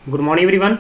Good morning everyone.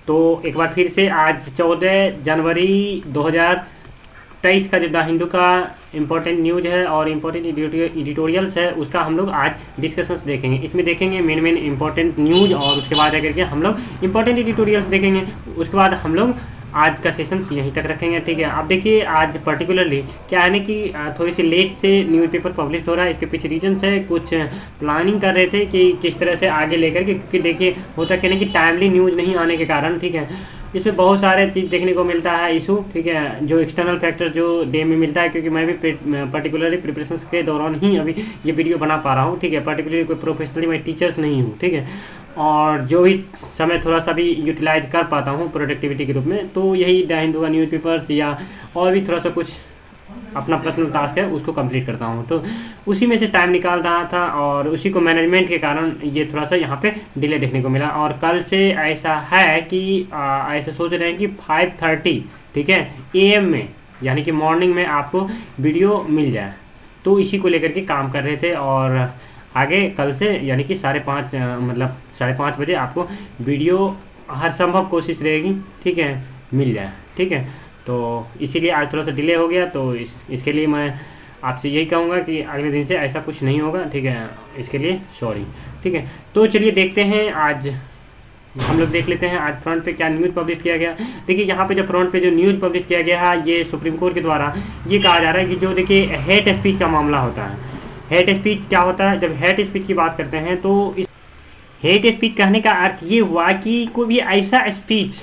तो एक बार फिर से आज 14 जनवरी 2023 का जो द हिंदू का इम्पोर्टेंट न्यूज़ है और इम्पोर्टेंट एडिटोरियल्स है उसका हम लोग आज डिस्कशंस देखेंगे। इसमें देखेंगे मेन इम्पोर्टेंट न्यूज़ और उसके बाद आकर के हम लोग इम्पोर्टेंट एडिटोरियल्स देखेंगे। उसके बाद हम लोग आज का सेशन यहीं तक रखेंगे। ठीक है, आप देखिए आज पर्टिकुलरली क्या है ना कि थोड़ी सी लेट से न्यूज़पेपर पब्लिश हो रहा है। इसके पीछे रीजंस है, कुछ प्लानिंग कर रहे थे कि किस तरह से आगे लेकर के, क्योंकि देखिए होता क्या नहीं कि टाइमली न्यूज़ नहीं आने के कारण, ठीक है, इसमें बहुत सारे चीज़ देखने को मिलता है इशू। ठीक है, जो एक्सटर्नल फैक्टर जो डे में मिलता है, क्योंकि मैं भी पर्टिकुलरली प्रिपरेशन के दौरान ही अभी ये वीडियो बना पा रहा हूँ। ठीक है, पर्टिकुलरली कोई प्रोफेशनली मैं टीचर्स नहीं हूँ। ठीक है, और जो भी समय थोड़ा सा भी यूटिलाइज कर पाता हूँ प्रोडक्टिविटी के रूप में, तो यही द हिंदू का न्यूज़पेपर्स या और भी थोड़ा सा कुछ अपना पर्सनल टास्क है उसको कंप्लीट करता हूँ। तो उसी में से टाइम निकाल रहा था और उसी को मैनेजमेंट के कारण ये थोड़ा सा यहाँ पे डिले देखने को मिला। और कल से ऐसा है कि ऐसा सोच रहे हैं कि 5:30 ठीक है AM में, यानी कि मॉर्निंग में आपको वीडियो मिल जाए। तो इसी को लेकर के काम कर रहे थे और आगे कल से यानी कि 5:30 मतलब 5:30 बजे आपको वीडियो हर संभव कोशिश रहेगी, ठीक है, मिल जाए। ठीक है, तो इसीलिए आज थोड़ा सा डिले हो गया। तो इसके लिए मैं आपसे यही कहूँगा कि अगले दिन से ऐसा कुछ नहीं होगा। ठीक है, इसके लिए सॉरी। ठीक है, तो चलिए देखते हैं, आज हम लोग देख लेते हैं आज फ्रंट पे क्या न्यूज़ पब्लिश किया गया। देखिए यहाँ पे जो फ्रंट पे जो न्यूज़ पब्लिश किया गया है, ये सुप्रीम कोर्ट के द्वारा ये कहा जा रहा है कि जो देखिए हेट स्पीच का मामला होता है। हेट स्पीच क्या होता है? जब हेट स्पीच की बात करते हैं तो इस हेट स्पीच कहने का अर्थ ये हुआ कि कोई भी ऐसा स्पीच,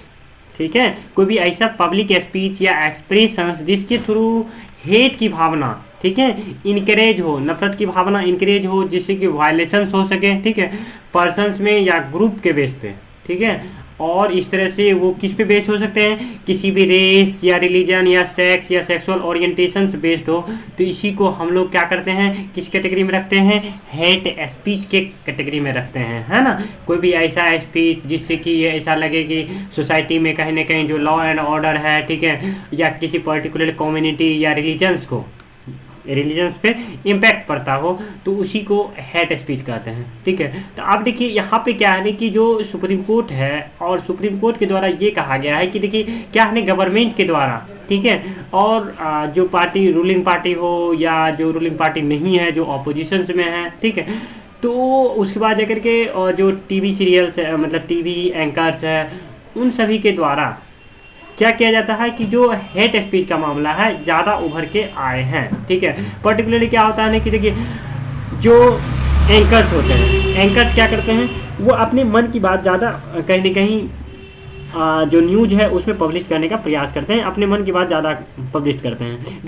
ठीक है, कोई भी ऐसा पब्लिक स्पीच या एक्सप्रेशंस जिसके थ्रू हेट की भावना, ठीक है, इनकरेज हो, नफरत की भावना इनकरेज हो, जिससे कि वायलेशंस हो सके, ठीक है, पर्सन्स में या ग्रुप के बेस पे, ठीक है। और इस तरह से वो किस पे बेस हो सकते हैं? किसी भी रेस या रिलीजन या सेक्स या सेक्सुअल ओरिएंटेशन से बेस्ड हो। तो इसी को हम लोग क्या करते हैं, किस कैटेगरी में रखते हैं? हेट स्पीच के कैटेगरी में रखते हैं, है ना। कोई भी ऐसा स्पीच जिससे कि ये ऐसा लगे कि सोसाइटी में कहीं ना कहीं जो लॉ एंड ऑर्डर है, ठीक है, या किसी पर्टिकुलर कम्युनिटी या रिलीजन्स पे इम्पैक्ट पड़ता हो, तो उसी को हेट स्पीच कहते हैं। ठीक है, तो आप देखिए यहाँ पे क्या है ना कि जो सुप्रीम कोर्ट है और सुप्रीम कोर्ट के द्वारा ये कहा गया है कि देखिए क्या है ना, गवर्नमेंट के द्वारा, ठीक है, और जो पार्टी रूलिंग पार्टी हो या जो रूलिंग पार्टी नहीं है, जो ऑपोजिशन में है, ठीक है, तो उसके बाद जाकर के जो टीवी सीरियल्स है, मतलब टीवी एंकर्स है, उन सभी के द्वारा क्या किया जाता है कि जो हेट स्पीच का मामला है ज़्यादा उभर के आए हैं। ठीक है, पर्टिकुलरली क्या होता है ना कि देखिए जो एंकर्स होते हैं, एंकर्स क्या करते हैं, वो अपने मन की बात ज़्यादा कहीं ना कहीं जो न्यूज़ है उसमें पब्लिश करने का प्रयास करते हैं, अपने मन की बात ज़्यादा पब्लिश करते हैं,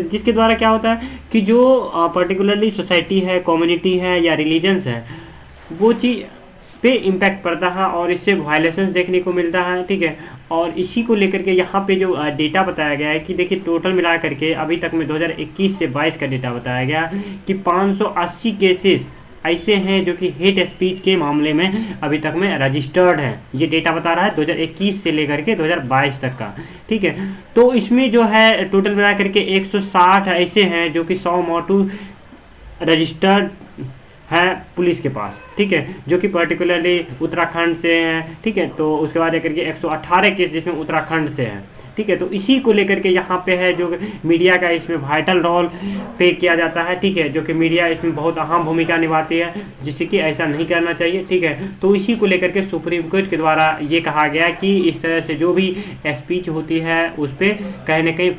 जिसके द्वारा क्या होता है कि जो पर्टिकुलरली सोसाइटी है, कम्युनिटी है या रिलीजन्स है, वो चीज़ पे इम्पैक्ट पड़ता है और इससे वायलेशंस देखने को मिलता है। ठीक है, और इसी को लेकर के यहाँ पे जो डेटा बताया गया है कि देखिए टोटल मिला करके अभी तक में 2021 से 22 का डेटा बताया गया कि 580 केसेस ऐसे हैं जो कि हेट स्पीच के मामले में अभी तक में रजिस्टर्ड हैं। ये डेटा बता रहा है 2021 से लेकर के 2022 तक का। ठीक है, तो इसमें जो है टोटल मिला करके 160 ऐसे हैं जो कि 100 मोटू रजिस्टर्ड है पुलिस के पास, ठीक है, जो कि पर्टिकुलरली उत्तराखंड से हैं। ठीक है, तो उसके बाद लेकर के 118 केस जिसमें उत्तराखंड से हैं। ठीक है, तो इसी को लेकर के यहाँ पे है जो मीडिया का इसमें वाइटल रोल पे किया जाता है। ठीक है, जो कि मीडिया इसमें बहुत अहम भूमिका निभाती है, जिससे कि ऐसा नहीं करना चाहिए। ठीक है, तो इसी को लेकर के सुप्रीम कोर्ट के द्वारा ये कहा गया कि इस तरह से जो भी स्पीच होती है उस पर कहीं ना कहीं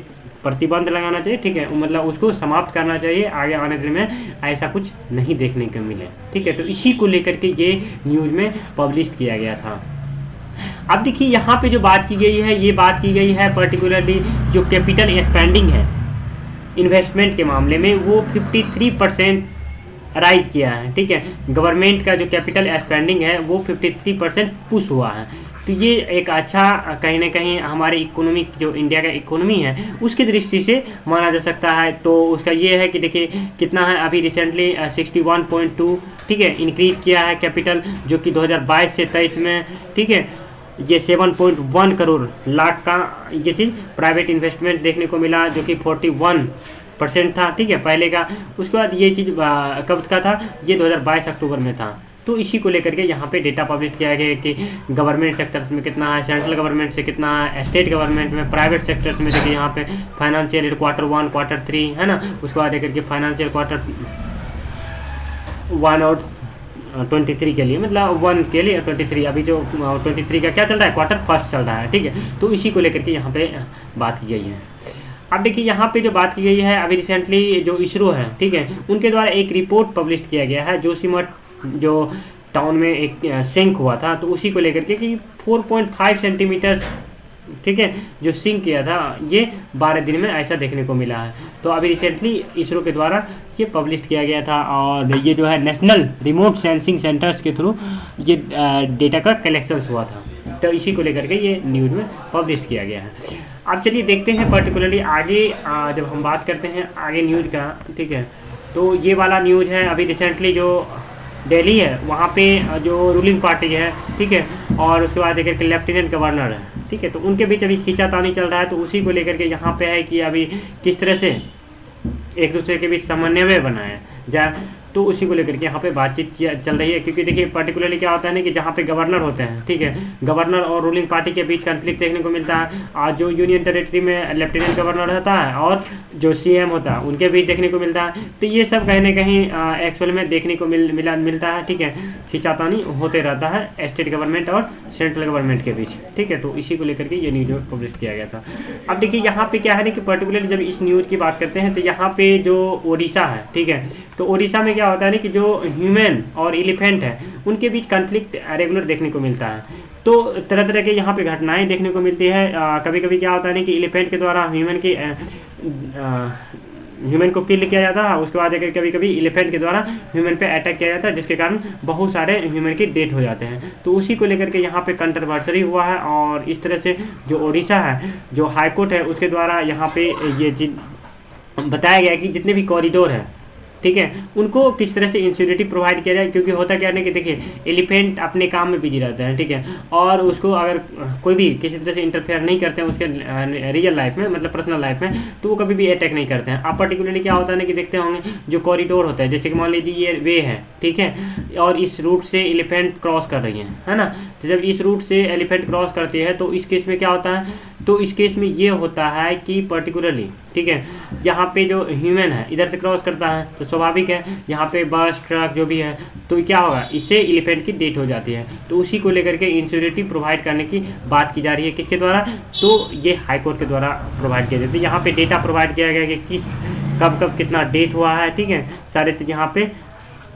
प्रतिबंध लगाना चाहिए। ठीक है, मतलब उसको समाप्त करना चाहिए, आगे आने दिन में ऐसा कुछ नहीं देखने को मिले। ठीक है, तो इसी को लेकर के ये न्यूज़ में पब्लिश किया गया था। अब देखिए यहाँ पे जो बात की गई है, ये बात की गई है पर्टिकुलरली जो कैपिटल एक्सपेंडिंग है इन्वेस्टमेंट के मामले में, वो 53% राइज किया है। ठीक है, गवर्नमेंट का जो कैपिटल एक्सपेंडिंग है वो 53% पुश हुआ है। तो ये एक अच्छा कहीं ना कहीं हमारे इकोनॉमी, जो इंडिया का इकोनॉमी है उसकी दृष्टि से माना जा सकता है। तो उसका ये है कि देखिए कितना है, अभी रिसेंटली 61.2, ठीक है, इंक्रीज किया है कैपिटल, जो कि 2022 से 23 में, ठीक है, ये 7.1 करोड़ लाख का ये चीज़ प्राइवेट इन्वेस्टमेंट देखने को मिला, जो कि 41% था। ठीक है, पहले का। उसके बाद ये चीज़ कब का था, ये 2022 अक्टूबर में था। तो इसी को लेकर के यहाँ पे डेटा पब्लिश किया गया है कि गवर्नमेंट सेक्टर्स में कितना है, सेंट्रल गवर्नमेंट से कितना है, स्टेट गवर्नमेंट में, प्राइवेट सेक्टर्स में देखिए यहाँ पे फाइनेंशियल Q1 Q3 है ना, उसके बाद लेकर के फाइनेंशियल Q1 और 23 के लिए, मतलब 1 के लिए 23, अभी जो 23 का क्या चल रहा है, Q1 चल रहा है, ठीक है। तो इसी को लेकर के यहाँ पे बात की गई है। अब देखिए यहाँ पे जो बात की गई है, अभी रिसेंटली जो इसरो है, ठीक है, उनके द्वारा एक रिपोर्ट पब्लिश किया गया है, जोशीमठ जो टाउन में एक सिंक हुआ था, तो उसी को लेकर के कि 4.5 सेंटीमीटर, ठीक है, जो सिंक किया था, ये 12 दिन में ऐसा देखने को मिला है। तो अभी रिसेंटली इसरो के द्वारा ये पब्लिश किया गया था, और ये जो है नेशनल रिमोट सेंसिंग सेंटर्स के थ्रू ये डेटा का कलेक्शंस हुआ था, तो इसी को लेकर के ये न्यूज़ में पब्लिश किया गया है। अब चलिए देखते हैं पर्टिकुलरली आगे, जब हम बात करते हैं आगे न्यूज़ का, ठीक है, तो ये वाला न्यूज़ है अभी रिसेंटली जो दिल्ली है वहाँ पे जो रूलिंग पार्टी है, ठीक है, और उसके बाद एक लेफ्टिनेंट गवर्नर है, ठीक है, तो उनके बीच अभी खींचातानी चल रहा है। तो उसी को लेकर के यहाँ पे है कि अभी किस तरह से एक दूसरे के बीच समन्वय बनाए जाए, तो उसी को लेकर के यहाँ पे बातचीत चल रही है। क्योंकि देखिए पर्टिकुलरली क्या होता है ना कि जहाँ पे गवर्नर होते हैं, ठीक है, गवर्नर और रूलिंग पार्टी के बीच कॉन्फ्लिक्ट देखने को मिलता है, और जो यूनियन टेरिटरी में लेफ्टिनेंट गवर्नर रहता है और जो CM होता है उनके बीच देखने को मिलता है। तो ये सब कहीं ना कहीं एक्चुअल में देखने को मिलता है, ठीक है, खींचातानी होते रहता है स्टेट गवर्नमेंट और सेंट्रल गवर्नमेंट के बीच, ठीक है। तो इसी को लेकर के ये न्यूज़ पब्लिश किया गया था। अब देखिए यहाँ पे क्या है ना कि पर्टिकुलरली जब इस न्यूज़ की बात करते हैं तो यहाँ पे जो ओडिशा है, ठीक है, तो ओडिशा में क्या होता है ना कि जो ह्यूमन और एलिफेंट है उनके बीच कॉन्फ्लिक्ट रेगुलर देखने को मिलता है। तो तरह तरह के यहाँ पे घटनाएं देखने को मिलती है। कभी कभी क्या होता है ना कि एलिफेंट के द्वारा ह्यूमन को किल किया जाता है, उसके बाद कभी कभी एलिफेंट के द्वारा ह्यूमन पे अटैक किया जाता है, जिसके कारण बहुत सारे ह्यूमन की डेथ हो जाते हैं। तो उसी को लेकर के यहाँ पे कंट्रोवर्सरी हुआ है, और इस तरह से जो ओडिशा है, जो हाईकोर्ट है, उसके द्वारा यहाँ पे ये चीज़ बताया गया कि जितने भी कॉरिडोर है, ठीक है, उनको किस तरह से इंश्योरिटी प्रोवाइड किया जाए। क्योंकि होता क्या है ना कि देखिए एलिफेंट अपने काम में बिजी रहते हैं, ठीक है, और उसको अगर कोई भी किसी तरह से इंटरफेयर नहीं करते हैं उसके रियल लाइफ में, मतलब पर्सनल लाइफ में, तो वो कभी भी अटैक नहीं करते हैं। अब पर्टिकुलरली क्या होता है ना कि देखते होंगे जो कॉरिडोर होता है, जैसे कि मान लीजिए ये वे है, ठीक है, और इस रूट से एलिफेंट क्रॉस कर रही है ना, तो जब इस रूट से एलिफेंट क्रॉस करती है तो इस केस में क्या होता है, तो इस केस में ये होता है कि पर्टिकुलरली, ठीक है, यहाँ पे जो ह्यूमन है इधर से क्रॉस करता है तो स्वाभाविक है यहाँ पे बस ट्रक जो भी है तो क्या होगा, इससे एलिफेंट की डेथ हो जाती है। तो उसी को लेकर के इंश्योरिटी प्रोवाइड करने की बात की जा रही है, किसके द्वारा, तो ये हाईकोर्ट के द्वारा प्रोवाइड किया जाता है। यहाँ पे डेटा प्रोवाइड किया गया कि किस कब कब कितना डेथ हुआ है, ठीक है, सारे चीज़ यहाँ पे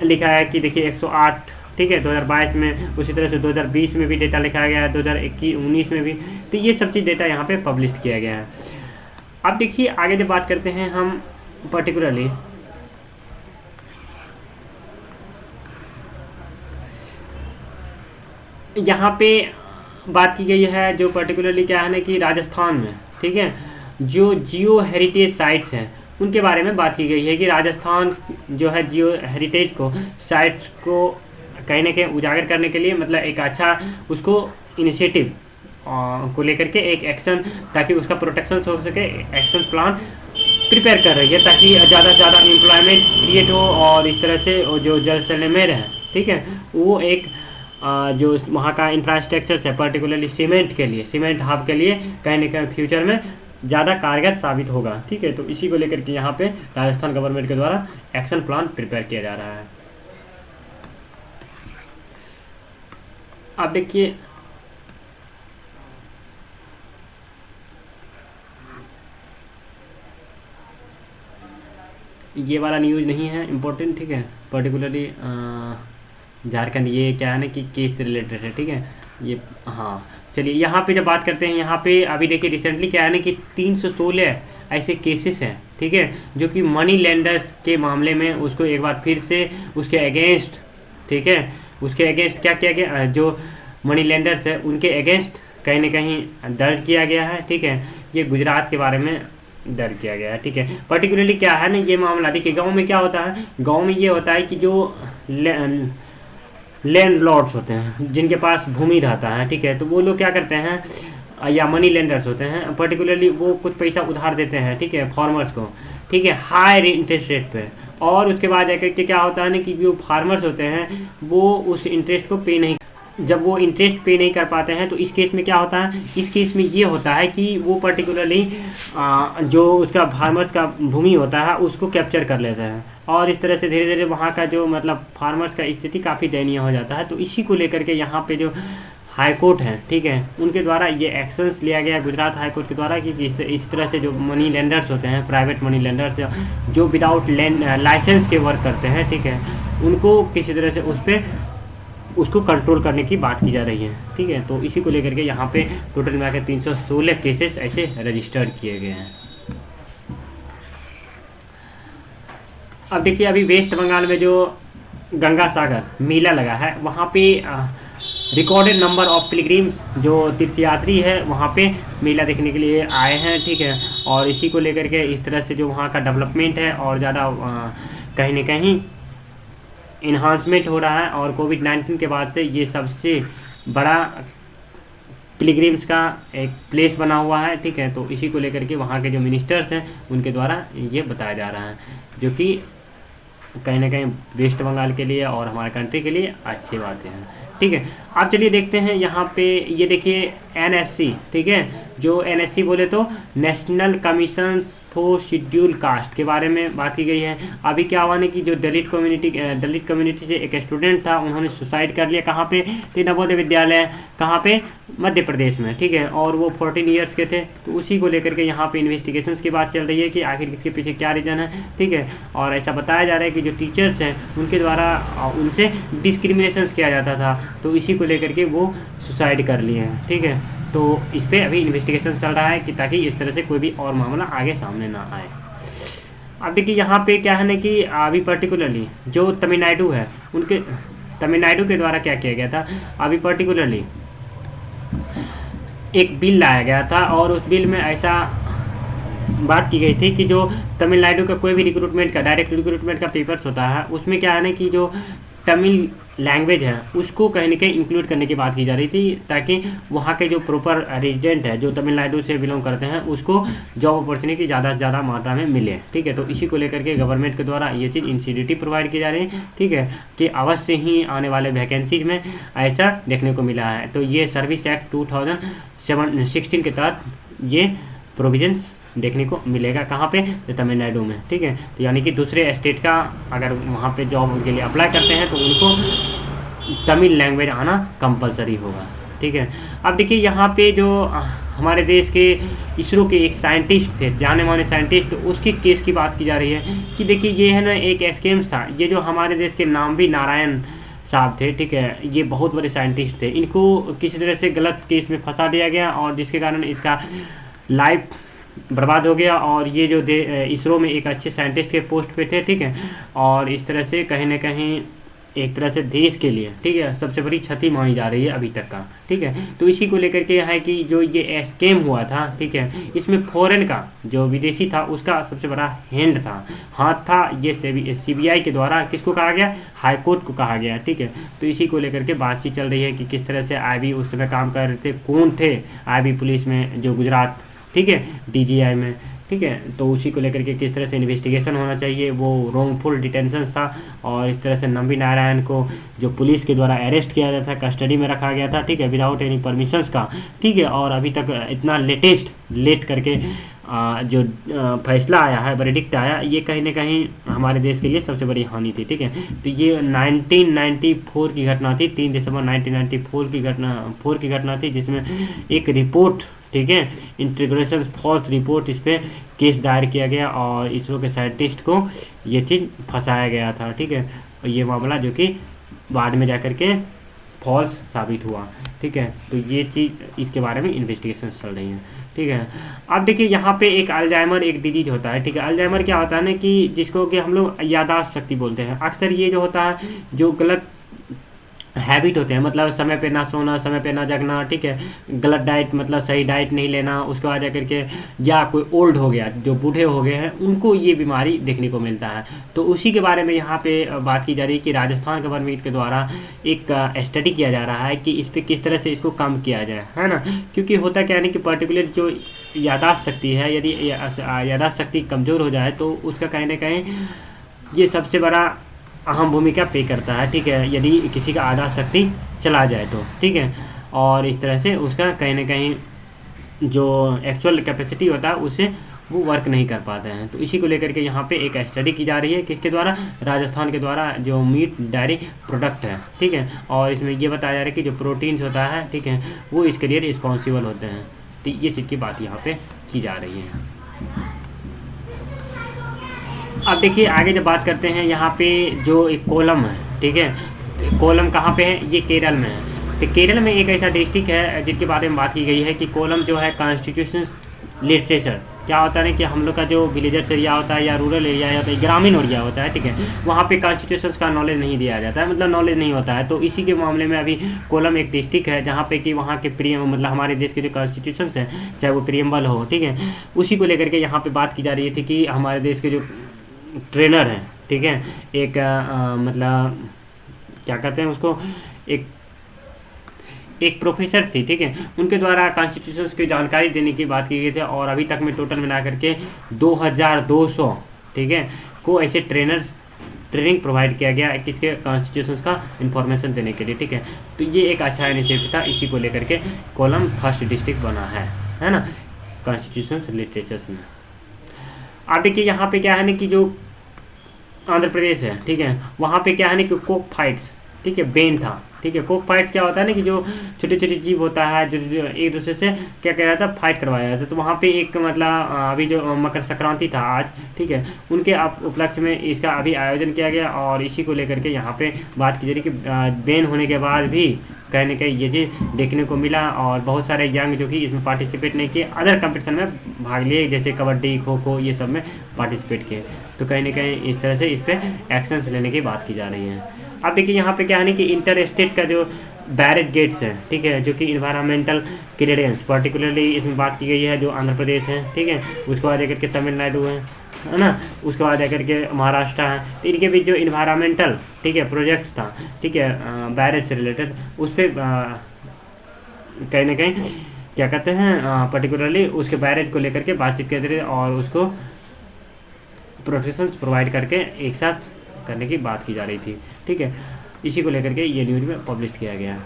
लिखा है कि देखिए 108, ठीक है, 2022 में, उसी तरह से 2020 में भी डेटा लिखा गया है, 2019 में भी, तो ये सब चीज़ डेटा यहाँ पे पब्लिश किया गया है। अब देखिए आगे जब बात करते हैं हम पर्टिकुलरली यहाँ पे बात की गई है, जो पर्टिकुलरली क्या है ना कि राजस्थान में, ठीक है, जो जियो हेरिटेज साइट्स हैं उनके बारे में बात की गई है कि राजस्थान जो है जियो हेरिटेज को साइट्स को कहीं ना कहीं उजागर करने के लिए, मतलब एक अच्छा उसको इनिशिएटिव को लेकर के एक एक्शन, ताकि उसका प्रोटेक्शन हो सके, एक्शन प्लान प्रिपेयर कर रही है ताकि ज़्यादा से ज़्यादा एम्प्लॉयमेंट क्रिएट हो, और इस तरह से जो जैसलमेर है, ठीक है, वो एक जो वहाँ का इंफ्रास्ट्रक्चर है पर्टिकुलरली सीमेंट के लिए, सीमेंट हब के लिए कहीं ना कहीं फ्यूचर में ज़्यादा कारगर साबित होगा, ठीक है। तो इसी को लेकर के यहाँ पे राजस्थान गवर्नमेंट के द्वारा एक्शन प्लान प्रिपेयर किया जा रहा है। अब देखिए ये वाला न्यूज़ नहीं है इम्पोर्टेंट, ठीक है, पर्टिकुलरली झारखंड, ये क्या है ना कि केस से रिलेटेड है, ठीक है, ये हाँ। चलिए यहाँ पे जब बात करते हैं, यहाँ पे अभी देखिए रिसेंटली क्या है ना कि 316 ऐसे केसेस हैं, ठीक है, जो कि मनी लेंडर्स के मामले में उसको एक बार फिर से उसके अगेंस्ट, ठीक है, उसके अगेंस्ट क्या किया गया, जो मनी लेंडर्स है उनके अगेंस्ट कहीं ना कहीं दर्ज किया गया है, ठीक है। ये गुजरात के बारे में दर्ज किया गया है, ठीक है। पर्टिकुलरली क्या है ना ये मामला, देखिए गांव में क्या होता है, गांव में ये होता है कि जो लैंड लॉर्ड्स होते हैं जिनके पास भूमि रहता है, ठीक है, तो वो लोग क्या करते हैं, या मनी लेंडर्स होते हैं पर्टिकुलरली, वो कुछ पैसा उधार देते हैं, ठीक है, फार्मर्स को, ठीक है, हाई इंटरेस्ट रेट पे, और उसके बाद जाकर के क्या होता है ना कि जो फार्मर्स होते हैं वो उस इंटरेस्ट को पे नहीं, जब वो इंटरेस्ट पे नहीं कर पाते हैं तो इस केस में क्या होता है, इस केस में ये होता है कि वो पर्टिकुलरली जो उसका फार्मर्स का भूमि होता है उसको कैप्चर कर लेते हैं, और इस तरह से धीरे धीरे वहाँ का जो मतलब फार्मर्स का स्थिति काफ़ी दयनीय हो जाता है। तो इसी को लेकर के यहाँ पे जो हाई कोर्ट है, ठीक है, उनके द्वारा ये एक्शंस लिया गया गुजरात हाई कोर्ट के द्वारा कि इस तरह से जो मनी लेंडर्स होते हैं, प्राइवेट मनी लेंडर्स जो विदाउट लाइसेंस के वर्क करते हैं, ठीक है, उनको किसी तरह से उस पर उसको कंट्रोल करने की बात की जा रही है, ठीक है। तो इसी को लेकर के यहाँ पे टोटल मिलाकर 316 केसेस ऐसे रजिस्टर्ड किए गए हैं। अब देखिए अभी वेस्ट बंगाल में जो गंगा सागर मेला लगा है वहाँ पे रिकॉर्डेड नंबर ऑफ पिलग्रिम्स जो तीर्थयात्री है वहाँ पे मेला देखने के लिए आए हैं, ठीक है। और इसी को लेकर के इस तरह से जो वहाँ का डेवलपमेंट है और ज़्यादा कहीं ना कहीं इन्हांसमेंट हो रहा है, और कोविड-19 के बाद से ये सबसे बड़ा पिलग्रिम्स का एक प्लेस बना हुआ है, ठीक है। तो इसी को लेकर के वहाँ के जो मिनिस्टर्स हैं उनके द्वारा ये बताया जा रहा है, जो कि कहीं ना कहीं वेस्ट बंगाल के लिए और हमारे कंट्री के लिए अच्छी बातें हैं, ठीक है। आप चलिए देखते हैं यहाँ पे, ये देखिए NSC, ठीक है, जो NSC बोले तो national commission for schedule caste के बारे में बात की गई है। अभी क्या हुआ ना कि जो दलित कम्युनिटी से एक स्टूडेंट था, उन्होंने सुसाइड कर लिया। कहाँ पे? नवोदय विद्यालय, कहाँ पे? मध्य प्रदेश में, ठीक है। और वो 14 ईयर्स के थे। तो उसी को लेकर के यहाँ पे इन्वेस्टिगेशंस की बात चल रही है कि आखिर इसके पीछे क्या रीज़न है, ठीक है। और ऐसा बताया जा रहा है कि जो टीचर्स हैं उनके द्वारा उनसे डिस्क्रिमिनेशन किया जाता था, तो इसी को लेकर के वो सुसाइड कर लिए हैं, ठीक है। तो इस पर अभी इन्वेस्टिगेशन चल रहा है कि ताकि इस तरह से कोई भी और मामला आगे सामने ना आए। अब देखिए यहाँ पे क्या है ना कि अभी पर्टिकुलरली जो तमिलनाडु है, उनके तमिलनाडु के द्वारा क्या किया गया था, अभी पर्टिकुलरली एक बिल लाया गया था, और उस बिल में ऐसा बात की गई थी कि जो तमिलनाडु का कोई भी रिक्रूटमेंट का डायरेक्ट रिक्रूटमेंट का पेपर्स होता है, उसमें क्या है ना कि जो तमिल लैंग्वेज है उसको कहीं ना कहीं इंक्लूड करने की बात की जा रही थी, ताकि वहाँ के जो प्रॉपर रेजिडेंट है जो तमिलनाडु से बिलोंग करते हैं उसको जॉब अपॉर्चुनिटी ज़्यादा से ज़्यादा मात्रा में मिले, ठीक है। तो इसी को लेकर के गवर्नमेंट के द्वारा ये चीज़ इंसिडेंटिव प्रोवाइड की जा रही है, ठीक है, कि अवश्य ही आने वाले वैकेंसीज में ऐसा देखने को मिला है। तो ये सर्विस एक्ट 2016 के तहत ये प्रोविजंस देखने को मिलेगा। कहाँ पे? तो तमिलनाडु में, ठीक है। तो यानी कि दूसरे स्टेट का अगर वहाँ पे जॉब के लिए अप्लाई करते हैं तो उनको तमिल लैंग्वेज आना कंपलसरी होगा, ठीक है। अब देखिए यहाँ पे जो हमारे देश के इसरो के एक साइंटिस्ट थे, जाने माने साइंटिस्ट, उसकी केस की बात की जा रही है कि देखिए ये है ना एक स्कैम्स था। ये जो हमारे देश के नामवी नारायण साहब थे, ठीक है, ये बहुत बड़े साइंटिस्ट थे, इनको किसी तरह से गलत केस में फंसा दिया गया और जिसके कारण इसका लाइफ बर्बाद हो गया। और ये जो इसरो में एक अच्छे साइंटिस्ट के पोस्ट पे थे, ठीक है, और इस तरह से कहीं ना कहीं एक तरह से देश के लिए, ठीक है, सबसे बड़ी क्षति मानी जा रही है अभी तक का, ठीक है। तो इसी को लेकर के है कि जो ये स्कैम हुआ था, ठीक है, इसमें फॉरेन का जो विदेशी था उसका सबसे बड़ा हैंड था, हाथ था। ये CBI के द्वारा किसको कहा गया? हाई कोर्ट को कहा गया, ठीक है। तो इसी को लेकर के बातचीत चल रही है कि किस तरह से IB उस समय काम कर रहे थे, कौन थे IB पुलिस में जो गुजरात, ठीक है, DGI में, ठीक है। तो उसी को लेकर के किस तरह से इन्वेस्टिगेशन होना चाहिए, वो रॉन्गफुल डिटेंशन था। और इस तरह से नंबी नारायण को जो पुलिस के द्वारा अरेस्ट किया गया था, कस्टडी में रखा गया था, ठीक है, विदाउट एनी परमिशंस का, ठीक है। और अभी तक इतना लेट करके जो फैसला आया है, वर्डिक्ट आया, ये कहीं ना कहीं हमारे देश के लिए सबसे बड़ी हानि थी, ठीक है। तो ये 1994 की घटना थी, 3 दिसंबर 1994 की घटना थी, जिसमें एक रिपोर्ट, ठीक है, इंटीग्रेशन फॉल्स रिपोर्ट, इस पर केस दायर किया गया और इसरो के साइंटिस्ट को ये चीज़ फंसाया गया था, ठीक है। और ये मामला जो कि बाद में जाकर के फॉल्स साबित हुआ, ठीक है। तो ये चीज़, इसके बारे में इन्वेस्टिगेशन चल रही है, ठीक है। अब देखिए यहाँ पे एक अल्जाइमर एक डिजीज होता है, ठीक है। अल्जाइमर क्या होता है ना कि जिसको कि हम लोग याददाश्त शक्ति बोलते हैं। अक्सर ये जो होता है जो गलत हैबिट होते हैं, मतलब समय पे ना सोना, समय पे ना जगना, ठीक है, गलत डाइट, मतलब सही डाइट नहीं लेना, उसके बाद जाकर के या कोई ओल्ड हो गया, जो बूढ़े हो गए हैं, उनको ये बीमारी देखने को मिलता है। तो उसी के बारे में यहाँ पे बात की जा रही है कि राजस्थान गवर्नमेंट के द्वारा एक स्टडी किया जा रहा है कि इस पर किस तरह से इसको कम किया जाए, है ना। क्योंकि होता क्या है कि पर्टिकुलर जो याददाश्त शक्ति है, यदि याददाश्त शक्ति कमज़ोर हो जाए तो उसका कहीं ना कहीं ये सबसे बड़ा अहम भूमिका प्ले करता है, ठीक है, यदि किसी का आधा शक्ति चला जाए तो, ठीक है। और इस तरह से उसका कहीं ना कहीं जो एक्चुअल कैपेसिटी होता है उससे वो वर्क नहीं कर पाते हैं। तो इसी को लेकर के यहाँ पे एक स्टडी की जा रही है, किसके द्वारा, राजस्थान के द्वारा, जो मीट डायरी प्रोडक्ट है, ठीक है। और इसमें ये बताया जा रहा है कि जो प्रोटीन्स होता है, ठीक है, वो इसके लिए रिस्पॉन्सिबल होते हैं। तो ये चीज़ की बात यहाँ पे की जा रही है। अब देखिए आगे जब बात करते हैं, यहाँ पे जो एक कोलम है, ठीक है, तो कोलम कहाँ पे है, ये केरल में है। तो केरल में एक ऐसा डिस्ट्रिक्ट है जिसके बारे में बात की गई है कि कोलम जो है कॉन्स्टिट्यूशन लिटरेचर, क्या होता है ना कि हम लोग का जो विलेजर्स एरिया होता है या रूरल एरिया होता है, ग्रामीण एरिया होता है, ठीक है, वहाँ पे कॉन्स्टिट्यूशन का नॉलेज नहीं दिया जाता है, मतलब नॉलेज नहीं होता है। तो इसी के मामले में अभी कोलम एक डिस्ट्रिक्ट है जहाँ पे कि वहाँ के मतलब हमारे देश के जो कॉन्स्टिट्यूशन है, चाहे वो प्रियम्बल हो, ठीक है, उसी को लेकर के यहाँ पे बात की जा रही थी कि हमारे देश के जो ट्रेनर हैं, ठीक है, एक मतलब क्या कहते हैं उसको, एक प्रोफेसर थी, ठीक है, उनके द्वारा कॉन्स्टिट्यूशन की जानकारी देने की बात की गई थी। और अभी तक में टोटल मिला करके 2200, ठीक है, को ऐसे ट्रेनिंग प्रोवाइड किया गया किसके, कॉन्स्टिट्यूशन का इंफॉर्मेशन देने के लिए, ठीक है। तो ये एक अच्छा इनिशिएटिव था, इसी को लेकर के कोलम फर्स्ट डिस्ट्रिक्ट बना है ना, कॉन्स्टिट्यूशन लिटरेचर में। अब देखिए यहाँ पे क्या है ना कि जो आंध्र प्रदेश है, ठीक है, वहाँ पे क्या है ना कि कोक फाइट्स, ठीक है, बैन था, ठीक है। कोक फाइट्स क्या होता है ना कि जो छोटे छोटे जीव होता है जो एक दूसरे से क्या कह रहा था, फाइट करवाया जाता है। तो वहाँ पे एक मतलब अभी जो मकर संक्रांति था आज, ठीक है, उनके उपलक्ष्य में इसका अभी आयोजन किया गया। और इसी को लेकर के यहाँ पे बात की जा रही कि बैन होने के बाद भी कहीं ना कहीं ये चीज़ देखने को मिला। और बहुत सारे यंग जो कि इसमें पार्टिसिपेट नहीं किए, अदर कंपटीशन में भाग लिए, जैसे कबड्डी, खो खो, ये सब में पार्टिसिपेट किए। तो कहीं ना कहीं इस तरह से इस पर एक्शन लेने की बात की जा रही है। अब देखिए यहाँ पे क्या है ना कि इंटर स्टेट का जो बैरेज गेट्स है, ठीक है, जो कि इन्वायरमेंटल क्लियरेंस पर्टिकुलरली इसमें बात की गई है, जो आंध्र प्रदेश है, ठीक है, उसके बाद आकर के तमिलनाडु है ना, उसके बाद आकर के महाराष्ट्र है। तो इनके बीच जो इन्वायरमेंटल, ठीक है, प्रोजेक्ट्स था, ठीक है, बैरेज से रिलेटेड, उस पर कहीं ना कहीं क्या कहते हैं, पर्टिकुलरली उसके बैरेज को लेकर के बातचीत करते रहे और उसको प्रोटेक्शन प्रोवाइड करके एक साथ करने की बात की जा रही थी, ठीक है। इसी को लेकर के ये न्यूज़ में पब्लिश किया गया।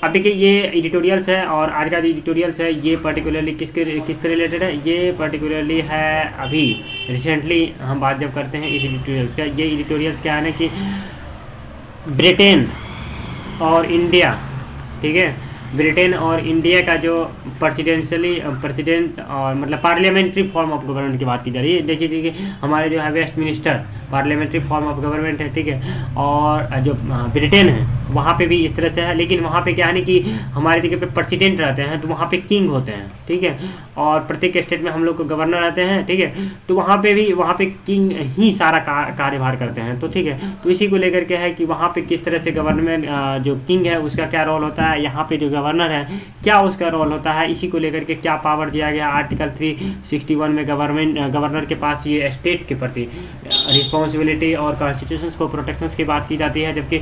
अब देखिए ये एडिटोरियल्स है, और आज का जो एडिटोरियल्स है ये पर्टिकुलरली किस पे रिलेटेड है, ये पर्टिकुलरली है अभी रिसेंटली हम बात जब करते हैं इस एडिटोरियल्स का, ये एडिटोरियल्स क्या है ना कि ब्रिटेन और इंडिया, ठीक है, ब्रिटेन और इंडिया का जो प्रेसिडेंट और मतलब पार्लियामेंट्री फॉर्म ऑफ गवर्नमेंट की बात की जा रही है। देखिए हमारे जो है Westminster parliamentary form of government है, ठीक है, और जो ब्रिटेन है वहाँ पे भी इस तरह से है, लेकिन वहाँ पे क्या है ना कि हमारे जगह पे प्रेसिडेंट रहते हैं, तो वहाँ पे किंग होते हैं, ठीक है, और प्रत्येक स्टेट में हम लोग को गवर्नर रहते हैं, ठीक है, तो वहाँ पे किंग ही सारा कार्यभार करते हैं। तो ठीक है, तो इसी को लेकर के है कि वहाँ पे किस तरह से गवर्नमेंट जो किंग है उसका क्या रोल होता है, यहाँ पे जो गवर्नर है क्या उसका रोल होता है, इसी को लेकर के क्या पावर दिया गया आर्टिकल 361 में गवर्नर के पास ये स्टेट के प्रति रिस्पॉन्सिबिलिटी और कॉन्स्टिट्यूशन को प्रोटेक्शंस की बात की जाती है, जबकि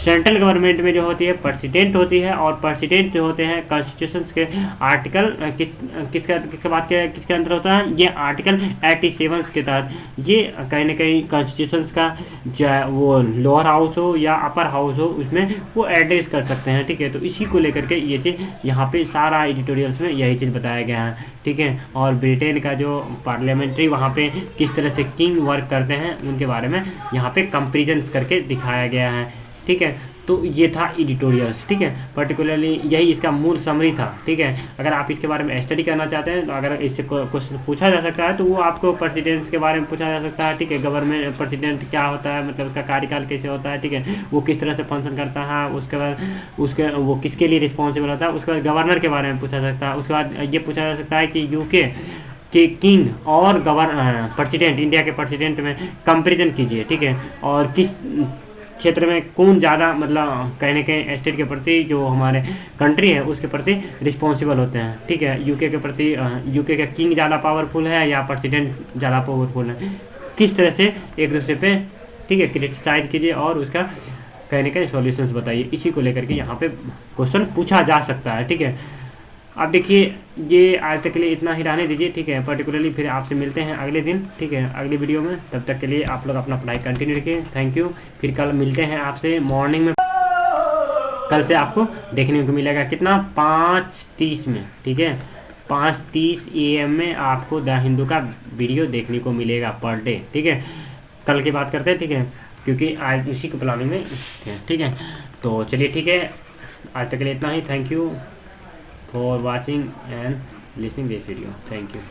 सेंट्रल गवर्नमेंट में जो होती है प्रेसिडेंट होती है, और प्रेसिडेंट जो होते हैं कॉन्स्टिट्यूशन के आर्टिकल किसके अंदर होता है, ये आर्टिकल 87 के तहत ये कहीं ना कहीं कॉन्स्टिट्यूशन का वो लोअर हाउस हो या अपर हाउस हो उसमें वो एड्रेस कर सकते हैं, ठीक है। तो इसी को लेकर के ये चीज़ यहाँ पे सारा एडिटोरियल्स में यही चीज़ बताया गया है, ठीक है। और ब्रिटेन का जो पार्लियामेंट्री वहाँ पे किस तरह से किंग वर्क करते हैं उनके बारे में यहाँ पे कंपेरिजन करके दिखाया गया है, ठीक है। तो ये था एडिटोरियल्स, ठीक है, पर्टिकुलरली यही इसका मूल समरी था, ठीक है। अगर आप इसके बारे में स्टडी करना चाहते हैं तो अगर इससे क्वेश्चन पूछा जा सकता है तो वो आपको प्रेसिडेंट्स के बारे में पूछा जा सकता है, ठीक है। गवर्नमेंट प्रेसिडेंट क्या होता है, मतलब उसका कार्यकाल कैसे होता है, ठीक है, वो किस तरह से फंक्शन करता है, उसके बाद वो किसके लिए रिस्पॉन्सिबल होता है, उसके बाद गवर्नर के बारे में पूछा जा सकता है, उसके बाद ये पूछा जा सकता है कि यूके कि किंग और प्रेसिडेंट इंडिया के प्रेसिडेंट में कंपेरिजन कीजिए, ठीक है, और किस क्षेत्र में कौन ज़्यादा मतलब कहीं ना कहीं स्टेट के प्रति जो हमारे कंट्री है उसके प्रति रिस्पॉन्सिबल होते हैं, ठीक है। यूके के प्रति यूके का किंग ज़्यादा पावरफुल है या प्रेसिडेंट ज़्यादा पावरफुल है, किस तरह से एक दूसरे पे, ठीक है, क्रिटिसाइज कीजिए और उसका कहीं ना कहीं सॉल्यूशंस बताइए। इसी को लेकर के यहाँ पे क्वेश्चन पूछा जा सकता है, ठीक है। अब देखिए, ये आज तक के लिए इतना ही रहने दीजिए, ठीक है। पर्टिकुलरली फिर आपसे मिलते हैं अगले दिन, ठीक है, अगली वीडियो में। तब तक के लिए आप लोग अपना पढ़ाई कंटिन्यू रखिए। Thank you. फिर कल मिलते हैं आपसे मॉर्निंग में। कल से आपको देखने को मिलेगा कितना, 5:30 में, ठीक है। 5:30 AM में आपको द हिंदू का वीडियो देखने को मिलेगा पर डे, ठीक है। कल की बात करते हैं, ठीक है, क्योंकि आज उसी को प्लानिंग में थे, ठीक है। तो चलिए, ठीक है, आज तक के लिए इतना ही। Thank you for watching and listening this video. Thank you.